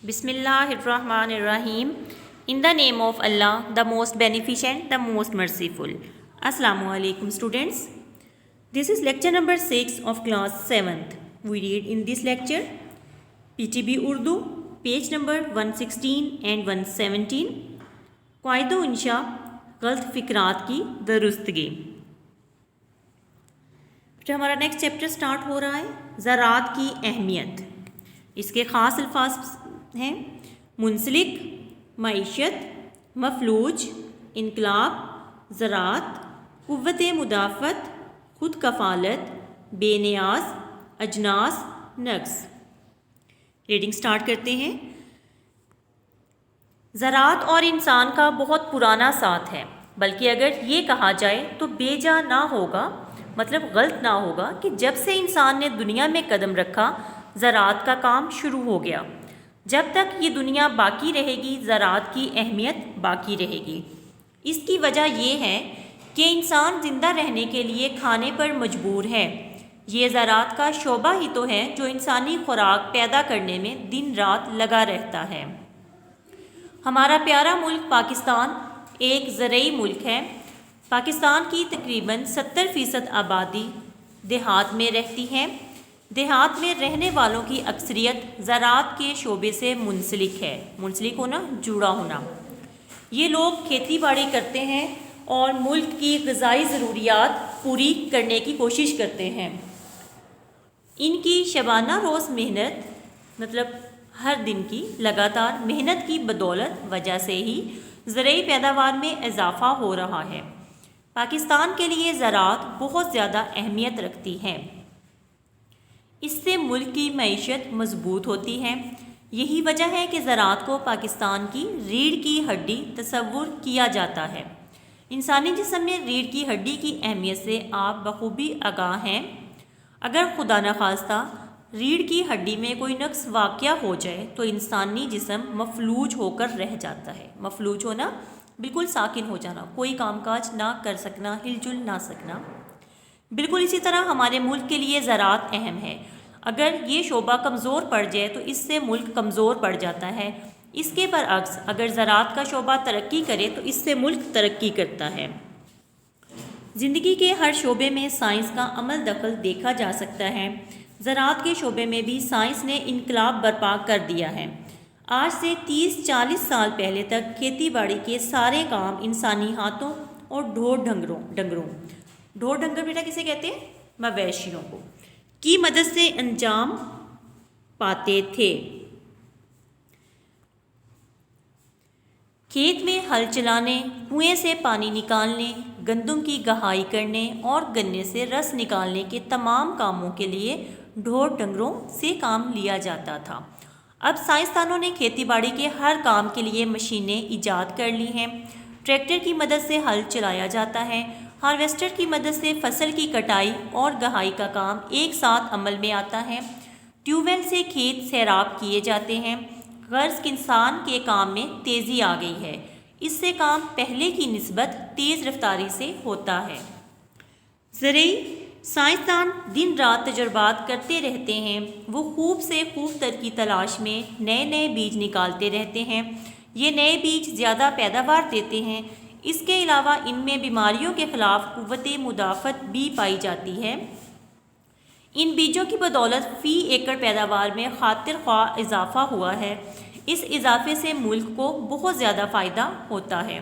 بسم اللہ الرحمن الرحیم. In the name of Allah, the most beneficent, the most merciful. Assalamu alaikum students. This is lecture number 6 of class 7th. We read in this lecture PTB Urdu, page number 116 and 117. قواعد و انشاء غلط فکرات کی درستگی. جو ہمارا next chapter start ہو رہا ہے زراعت کی اہمیت. اس کے خاص الفاظ ہیں منسلک، معیشت، مفلوج، انقلاب، زراعت، قوت مدافعت، خود کفالت، بے نیاز، اجناس، نقص. ریڈنگ سٹارٹ کرتے ہیں. زراعت اور انسان کا بہت پرانا ساتھ ہے، بلکہ اگر یہ کہا جائے تو بے جا نہ ہوگا، مطلب غلط نہ ہوگا کہ جب سے انسان نے دنیا میں قدم رکھا زراعت کا کام شروع ہو گیا. جب تک یہ دنیا باقی رہے گی زراعت کی اہمیت باقی رہے گی. اس کی وجہ یہ ہے کہ انسان زندہ رہنے کے لیے کھانے پر مجبور ہے. یہ زراعت کا شعبہ ہی تو ہے جو انسانی خوراک پیدا کرنے میں دن رات لگا رہتا ہے. ہمارا پیارا ملک پاکستان ایک زرعی ملک ہے. پاکستان کی تقریباً 70% آبادی دیہات میں رہتی ہے. دیہات میں رہنے والوں کی اکثریت زراعت کے شعبے سے منسلک ہے. منسلک ہونا، جڑا ہونا. یہ لوگ کھیتی باڑی کرتے ہیں اور ملک کی غذائی ضروریات پوری کرنے کی کوشش کرتے ہیں. ان کی شبانہ روز محنت، مطلب ہر دن کی لگاتار محنت کی بدولت وجہ سے ہی زرعی پیداوار میں اضافہ ہو رہا ہے. پاکستان کے لیے زراعت بہت زیادہ اہمیت رکھتی ہے. اس سے ملک کی معیشت مضبوط ہوتی ہے. یہی وجہ ہے کہ زراعت کو پاکستان کی ریڑھ کی ہڈی تصور کیا جاتا ہے. انسانی جسم میں ریڑھ کی ہڈی کی اہمیت سے آپ بخوبی آگاہ ہیں. اگر خدا نخواستہ ریڑھ کی ہڈی میں کوئی نقص واقع ہو جائے تو انسانی جسم مفلوج ہو کر رہ جاتا ہے. مفلوج ہونا، بالکل ساکن ہو جانا، کوئی کام کاج نہ کر سکنا، ہل جل نہ سکنا. بالکل اسی طرح ہمارے ملک کے لیے زراعت اہم ہے. اگر یہ شعبہ کمزور پڑ جائے تو اس سے ملک کمزور پڑ جاتا ہے. اس کے برعکس اگر زراعت کا شعبہ ترقی کرے تو اس سے ملک ترقی کرتا ہے. زندگی کے ہر شعبے میں سائنس کا عمل دخل دیکھا جا سکتا ہے. زراعت کے شعبے میں بھی سائنس نے انقلاب برپا کر دیا ہے. آج سے 30-40 سال پہلے تک کھیتی باڑی کے سارے کام انسانی ہاتھوں اور ڈھور ڈنگر بیٹا کسے کہتے ہیں؟ مویشیوں کو کی مدد سے انجام پاتے تھے. کھیت میں ہل چلانے، کنویں سے پانی نکالنے، گندم کی گہائی کرنے اور گنے سے رس نکالنے کے تمام کاموں کے لیے ڈھور ڈنگروں سے کام لیا جاتا تھا. اب سائنسدانوں نے کھیتی باڑی کے ہر کام کے لیے مشینیں ایجاد کر لی ہیں. ٹریکٹر کی مدد سے ہل چلایا جاتا ہے. ہارویسٹر کی مدد سے فصل کی کٹائی اور گہائی کا کام ایک ساتھ عمل میں آتا ہے. ٹیوب ویل سے کھیت سیراب کیے جاتے ہیں. غرض انسان کے کام میں تیزی آ گئی ہے. اس سے کام پہلے کی نسبت تیز رفتاری سے ہوتا ہے. زرعی سائنسدان دن رات تجربات کرتے رہتے ہیں. وہ خوب سے خوب تر کی تلاش میں نئے بیج نکالتے رہتے ہیں. یہ نئے بیج زیادہ پیداوار دیتے ہیں. اس کے علاوہ ان میں بیماریوں کے خلاف قوت مدافعت بھی پائی جاتی ہے. ان بیجوں کی بدولت فی ایکڑ پیداوار میں خاطر خواہ اضافہ ہوا ہے. اس اضافے سے ملک کو بہت زیادہ فائدہ ہوتا ہے.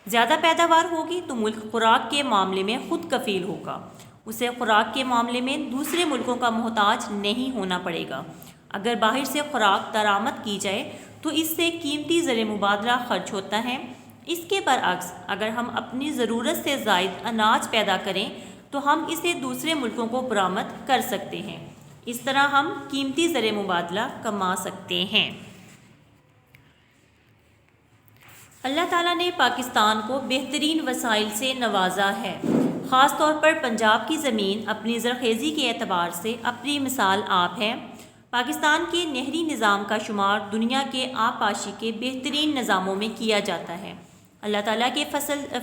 زیادہ پیداوار ہوگی تو ملک خوراک کے معاملے میں خود کفیل ہوگا. اسے خوراک کے معاملے میں دوسرے ملکوں کا محتاج نہیں ہونا پڑے گا. اگر باہر سے خوراک درآمد کی جائے تو اس سے قیمتی زر مبادلہ خرچ ہوتا ہے. اس کے برعکس اگر ہم اپنی ضرورت سے زائد اناج پیدا کریں تو ہم اسے دوسرے ملکوں کو برآمد کر سکتے ہیں. اس طرح ہم قیمتی زر مبادلہ کما سکتے ہیں. اللہ تعالیٰ نے پاکستان کو بہترین وسائل سے نوازا ہے. خاص طور پر پنجاب کی زمین اپنی زرخیزی کے اعتبار سے اپنی مثال آپ ہے. پاکستان کے نہری نظام کا شمار دنیا کے آبپاشی کے بہترین نظاموں میں کیا جاتا ہے. اللہ تعالیٰ کے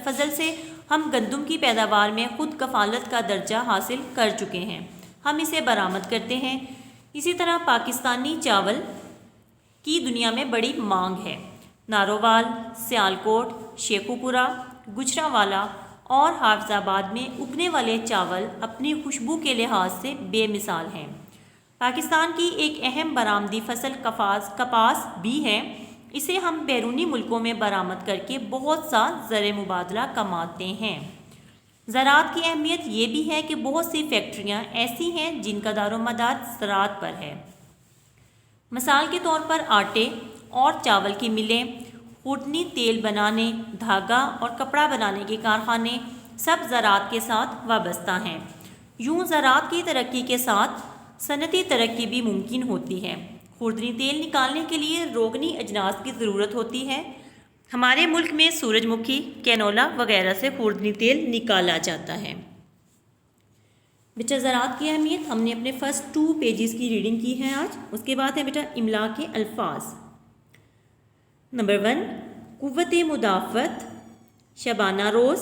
فضل سے ہم گندم کی پیداوار میں خود کفالت کا درجہ حاصل کر چکے ہیں. ہم اسے برآمد کرتے ہیں. اسی طرح پاکستانی چاول کی دنیا میں بڑی مانگ ہے۔ نارووال، سیالکوٹ، شیخوپورہ، گجرانوالہ اور حافظ آباد میں اگنے والے چاول اپنی خوشبو کے لحاظ سے بے مثال ہیں۔ پاکستان کی ایک اہم برآمدی فصل کپاس بھی ہے۔ اسے ہم بیرونی ملکوں میں برآمد کر کے بہت سا زر مبادلہ کماتے ہیں۔ زراعت کی اہمیت یہ بھی ہے کہ بہت سی فیکٹریاں ایسی ہیں جن کا دار و مدار زراعت پر ہے۔ مثال کے طور پر آٹے اور چاول کی ملیں، خوردنی تیل بنانے، دھاگا اور کپڑا بنانے کے کارخانے سب زراعت کے ساتھ وابستہ ہیں۔ یوں زراعت کی ترقی کے ساتھ صنعتی ترقی بھی ممکن ہوتی ہے۔ خوردنی تیل نکالنے کے لیے روغنی اجناس کی ضرورت ہوتی ہے۔ ہمارے ملک میں سورج مکھی، کینولا وغیرہ سے خوردنی تیل نکالا جاتا ہے۔ بیٹا زراعت کی اہمیت ہم نے اپنے فرسٹ 2 پیجز کی ریڈنگ کی ہے آج۔ اس کے بعد ہے بیٹا املا کے الفاظ۔ نمبر 1، قوت مدافعت، شبانہ روز،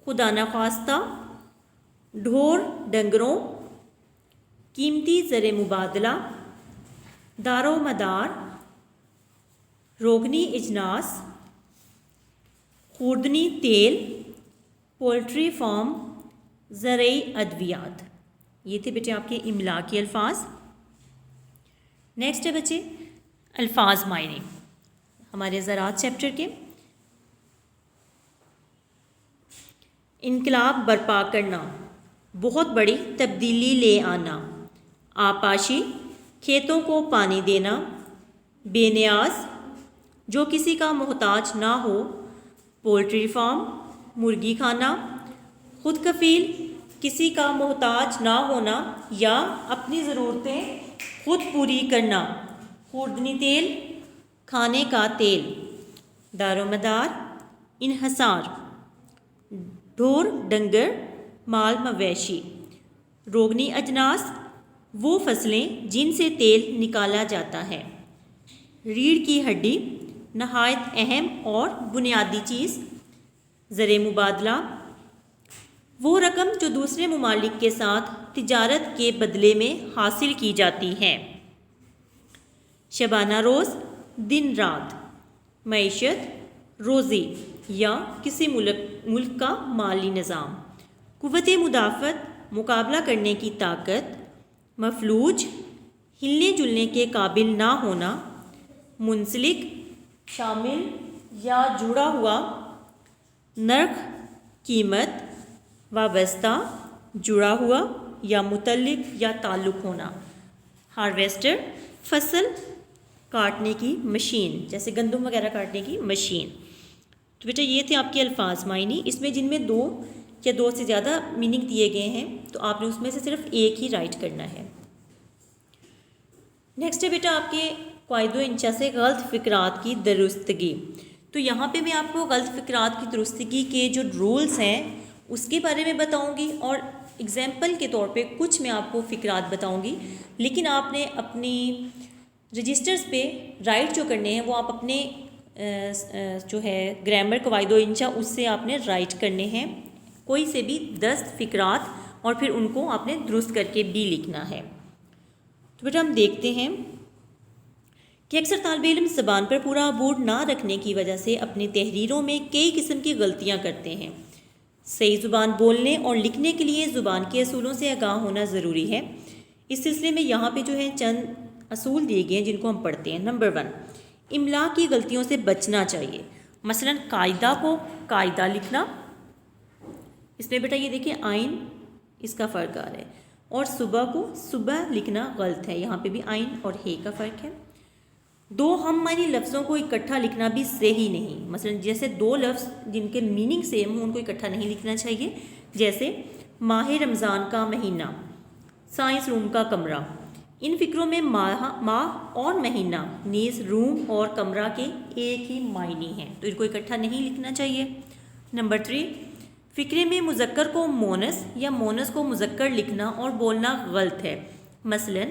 خدا نخواستہ، ڈھور ڈنگروں، قیمتی زر مبادلہ، دار و مدار، روغنی اجناس، خوردنی تیل، پولٹری فارم، زرعی ادویات۔ یہ تھے بیٹے آپ کے املا کے الفاظ۔ نیکسٹ ہے بچے الفاظ معنی ہمارے زراعت چیپٹر کے۔ انقلاب برپا کرنا، بہت بڑی تبدیلی لے آنا، آپاشی، کھیتوں کو پانی دینا، بے نیاز، جو کسی کا محتاج نہ ہو، پولٹری فارم، مرغی کھانا، خود کفیل، کسی کا محتاج نہ ہونا یا اپنی ضرورتیں خود پوری کرنا، خوردنی تیل، کھانے کا تیل، دار و مدار، انحصار، ڈھور ڈنگر، مال مویشی، روغنی اجناس، وہ فصلیں جن سے تیل نکالا جاتا ہے، ریڑھ کی ہڈی، نہایت اہم اور بنیادی چیز، زر مبادلہ، وہ رقم جو دوسرے ممالک کے ساتھ تجارت کے بدلے میں حاصل کی جاتی ہے، شبانہ روز، دن رات، معیشت، روزی یا کسی ملک کا مالی نظام، قوت مدافعت، مقابلہ کرنے کی طاقت، مفلوج، ہلنے جلنے کے قابل نہ ہونا، منسلک، شامل یا جڑا ہوا، نرخ، قیمت، وابستہ، جڑا ہوا یا متعلق یا تعلق ہونا، ہارویسٹر، فصل کاٹنے کی مشین، جیسے گندم وغیرہ کاٹنے کی مشین۔ تو بیٹا یہ تھے آپ کے الفاظ معنی، اس میں جن میں 2 یا 2 سے زیادہ میننگ دیے گئے ہیں تو آپ نے اس میں سے صرف ایک ہی رائٹ کرنا ہے۔ نیکسٹ ہے بیٹا آپ کے قواعد و انشاء سے غلط فقرات کی درستگی۔ تو یہاں پہ میں آپ کو غلط فقرات کی درستگی کے جو رولز ہیں اس کے بارے میں بتاؤں گی، اور اگزامپل کے طور پہ کچھ میں آپ کو فقرات بتاؤں گی، لیکن آپ نے اپنی رجسٹرز پہ رائٹ جو کرنے ہیں وہ آپ اپنے جو ہے گرامر قواعد و انشاء اس سے آپ نے رائٹ کرنے ہیں، کوئی سے بھی 10 فقرات، اور پھر ان کو آپ نے درست کر کے بھی لکھنا ہے۔ تو بیٹا ہم دیکھتے ہیں کہ اکثر طالب علم زبان پر پورا عبور نہ رکھنے کی وجہ سے اپنی تحریروں میں کئی قسم کی غلطیاں کرتے ہیں۔ صحیح زبان بولنے اور لکھنے کے لیے زبان کے اصولوں سے آگاہ ہونا ضروری ہے۔ اس سلسلے میں یہاں پہ جو ہے چند اصول دیے گئے ہیں جن کو ہم پڑھتے ہیں۔ نمبر 1، املا کی غلطیوں سے بچنا چاہیے۔ مثلا قاعدہ کو قاعدہ لکھنا، اس میں بیٹا یہ دیکھیں آئین اس کا فرق آ رہا ہے، اور صبح کو صبح لکھنا غلط ہے، یہاں پہ بھی آئین اور ہے کا فرق ہے۔ 2 ہم معنی لفظوں کو اکٹھا لکھنا بھی صحیح نہیں، مثلا جیسے 2 لفظ جن کے میننگ سیم ہوں ان کو اکٹھا نہیں لکھنا چاہیے، جیسے ماہ رمضان کا مہینہ، سائنس روم کا کمرہ۔ ان فکروں میں ماہ اور مہینہ نیز روم اور کمرہ کے ایک ہی معنی ہیں، تو ان کو اکٹھا نہیں لکھنا چاہیے۔ نمبر 3، فکرے میں مذکر کو مونس یا مونس کو مذکر لکھنا اور بولنا غلط ہے۔ مثلا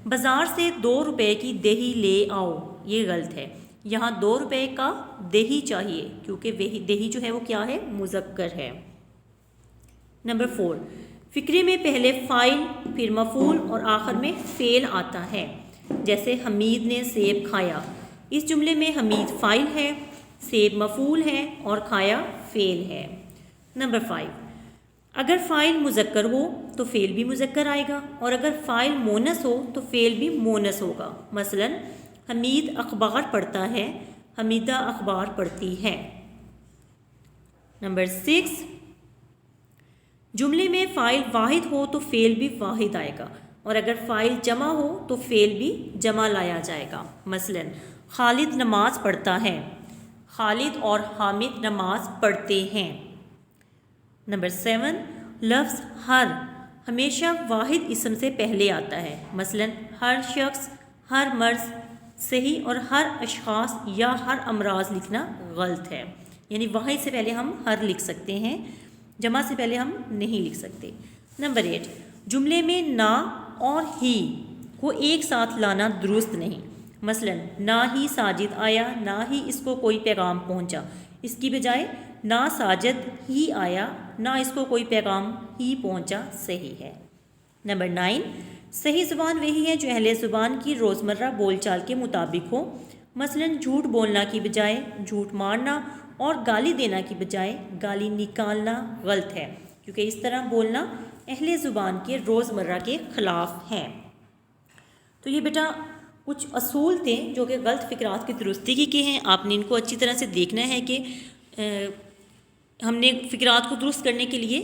بازار سے 2 روپے کی دہی لے آؤ، یہ غلط ہے، یہاں 2 روپے کا دہی چاہیے کیونکہ دہی جو ہے وہ کیا ہے، مذکر ہے۔ نمبر 4، فکرے میں پہلے فاعل، پھر مفعول اور آخر میں فعل آتا ہے۔ جیسے حمید نے سیب کھایا، اس جملے میں حمید فاعل ہے، سیب مفعول ہے اور کھایا فعل ہے۔ نمبر 5، اگر فاعل مذکر ہو تو فعل بھی مذکر آئے گا، اور اگر فاعل مونث ہو تو فعل بھی مونث ہوگا۔ مثلا حمید اخبار پڑھتا ہے، حمیدہ اخبار پڑھتی ہے۔ نمبر 6، جملے میں فاعل واحد ہو تو فعل بھی واحد آئے گا، اور اگر فاعل جمع ہو تو فعل بھی جمع لایا جائے گا۔ مثلا خالد نماز پڑھتا ہے، خالد اور حامد نماز پڑھتے ہیں۔ نمبر 7، لفظ ہر ہمیشہ واحد اسم سے پہلے آتا ہے۔ مثلا ہر شخص، ہر مرض صحیح، اور ہر اشخاص یا ہر امراض لکھنا غلط ہے، یعنی واحد سے پہلے ہم ہر لکھ سکتے ہیں، جمع سے پہلے ہم نہیں لکھ سکتے۔ نمبر 8، جملے میں نہ اور ہی کو ایک ساتھ لانا درست نہیں۔ مثلا نہ ہی ساجد آیا، نہ ہی اس کو کوئی پیغام پہنچا، اس کی بجائے نہ ساجد ہی آیا، نہ اس کو کوئی پیغام ہی پہنچا صحیح ہے۔ نمبر 9، صحیح زبان وہی ہے جو اہل زبان کی روزمرہ بول چال کے مطابق ہو۔ مثلا جھوٹ بولنا کی بجائے جھوٹ مارنا، اور گالی دینا کی بجائے گالی نکالنا غلط ہے، کیونکہ اس طرح بولنا اہل زبان کے روزمرہ کے خلاف ہے۔ تو یہ بیٹا کچھ اصول تھے جو کہ غلط فقرات کی درستگی کے ہیں۔ آپ نے ان کو اچھی طرح سے دیکھنا ہے کہ ہم نے فقرات کو درست کرنے کے لیے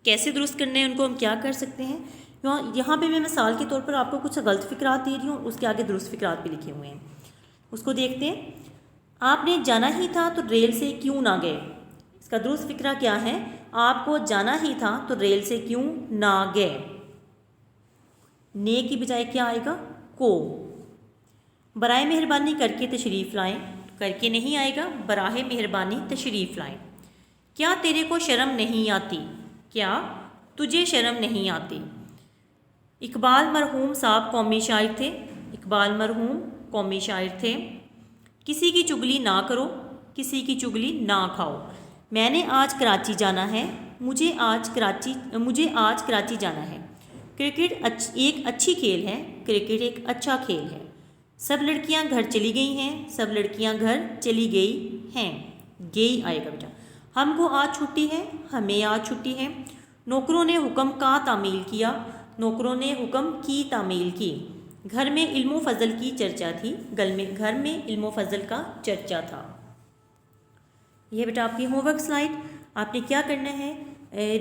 کیسے درست کرنے ہیں، ان کو ہم کیا کر سکتے ہیں۔ یہاں پہ میں مثال کے طور پر آپ کو کچھ غلط فقرات دے رہی ہوں، اس کے آگے درست فقرات بھی لکھے ہوئے ہیں، اس کو دیکھتے ہیں۔ آپ نے جانا ہی تھا تو ریل سے کیوں نہ گئے؟ اس کا درست فقرہ کیا ہے؟ آپ کو جانا ہی تھا تو ریل سے کیوں نہ گئے؟ نے کی بجائے کیا آئے گا؟ کو۔ برائے مہربانی کر کے تشریف لائیں، کر کے نہیں آئے گا، براہ مہربانی تشریف لائیں۔ کیا تیرے کو شرم نہیں آتی؟ کیا تجھے شرم نہیں آتی؟ اقبال مرحوم صاحب قومی شاعر تھے، اقبال مرحوم قومی شاعر تھے۔ کسی کی چگلی نہ کرو، کسی کی چگلی نہ کھاؤ۔ میں نے آج کراچی جانا ہے، مجھے آج کراچی جانا ہے۔ کرکٹ ایک اچھی کھیل ہے، کرکٹ ایک اچھا کھیل ہے۔ سب لڑکیاں گھر چلی گئی ہیں، سب لڑکیاں گھر چلی گئی ہیں۔ گئی آئے گا بیٹا۔ ہم کو آج چھٹی ہے، ہمیں آج چھٹی ہے۔ نوکروں نے حکم کا تعمیل کیا، نوکروں نے حکم کی تعمیل کی۔ گھر میں علم و فضل کی چرچا تھی، گھر میں علم و فضل کا چرچا تھا۔ یہ بیٹا آپ کی ہوم ورک سلائڈ، آپ نے کیا کرنا ہے،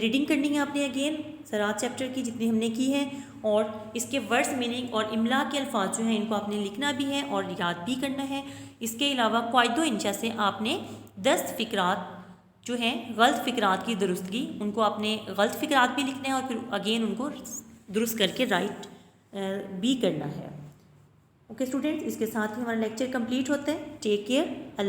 ریڈنگ کرنی ہے آپ نے اگین زراعت چیپٹر کی جتنی ہم نے کی ہے، اور اس کے ورڈز میننگ اور املا کے الفاظ جو ہیں ان کو آپ نے لکھنا بھی ہے اور یاد بھی کرنا ہے۔ اس کے علاوہ قواعد و انشاء سے آپ نے 10 فقرات جو ہیں غلط فقرات کی درستگی، ان کو آپ نے غلط فقرات بھی لکھنا ہے اور پھر اگین ان کو درست کر کے رائٹ بھی کرنا ہے۔ اوکے اسٹوڈنٹس، اس کے ساتھ ہی ہمارا لیکچر کمپلیٹ ہوتا ہے۔ ٹیک کیئر، اللہ